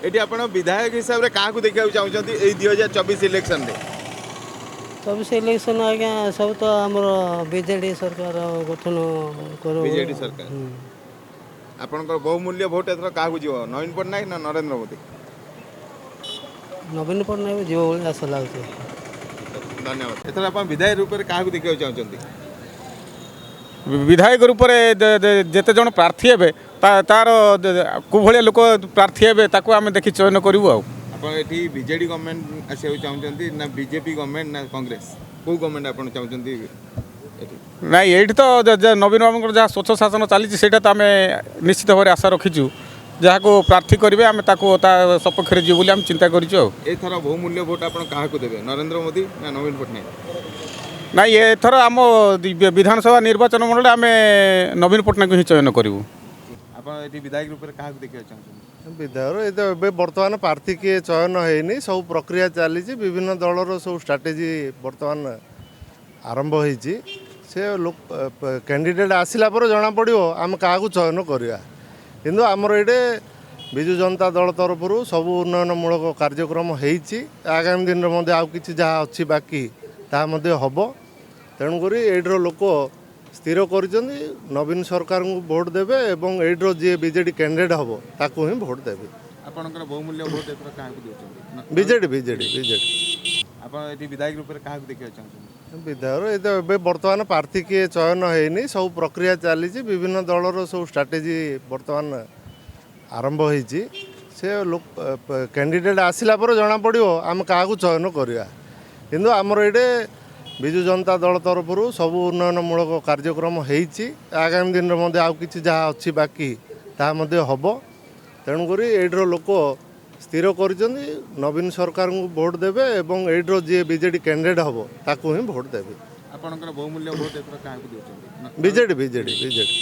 ये आप विधायक हिसाब से क्या देखा चाहते 2024 इलेक्शन में? 24 इलेक्शन आज्ञा सब तो आमर बीजेडी सरकार गठन कर बीजेडी सरकार आपंकर बहुमूल्य भोट एथर क्या नवीन पट्टनायक ना नरेंद्र मोदी? नवीन पट्टनायक जीव भाई आशा लगे। धन्यवाद। एथर आप विधायक रूप में क्या देखा चाहते? विधायक रूप में जिते जन प्रार्थी हे तार कुभलिया लोक प्रार्थी हे आम देखी चयन करूँ। आप बीजेडी गवर्नमेंट आसा चाहते ना बीजेपी गवर्नमेंट ना कांग्रेस कौ गवर्नमेंट आप चाहते? ना ये तो नवीन बाबू जहाँ स्वच्छ शासन चली तो आम निश्चित भाव आशा रखीचु जहाँ को प्रार्थी करेंगे आम सपक्ष जीव बोली आम चिंता करूँ। एथर बहुमूल्य भोट आप देवे नरेंद्र मोदी ना नवीन पट्टनायक? ना ये थर आम विधानसभा निर्वाचन मंडल आम नवीन पट्टनायक ही चयन करूँ। आप विधायक रूप में क्या देखा चाहते? विधायक ये बर्तमान प्रार्थी किए चयन है सब प्रक्रिया चली विभिन्न दलर सब स्ट्राटेजी बर्तमान आरंभ होती से लोक कैंडिडेट आसला जना पड़ो आम क्या चयन करवा किंतु आमर ये विजु जनता दल तरफ सब उन्नयनमूलक कार्यक्रम होती आगामी दिन में आउ कि जहाँ अच्छी बाकी ताम हम तेणुक ये लोक स्थिर कर नवीन सरकार को भोट देवे और ये जी बीजेडी कैंडिडेट हम ताकू ही भोट देवे। आपंकर बहुमूल्य भोट एथर क्या देते? BJD BJD BJD. आप विधायक रूप में क्या देखा चाहते? विधायक ये बर्तमान प्रार्थी किए चयन है सब प्रक्रिया चली विभिन्न दलर सब स्ट्राटेजी बर्तमान आरंभ होती से लोक कैंडिडेट आसला जना पड़ो आम क्या चयन करवा किंतु आमर ये विजु जनता दल तरफ सब उन्नयनमूलक कार्यक्रम होती आगामी दिन में आउ कि जहाँ अच्छी बाकी ताम हम तेणुक ये लोक स्थिर कर नवीन सरकार को भोट देवे और ये जी बीजेडी कैंडिडेट हम ताकू ही भोट देवे। आपंकर बहुमूल्य भोट एथर क्या देते? BJD BJD BJD.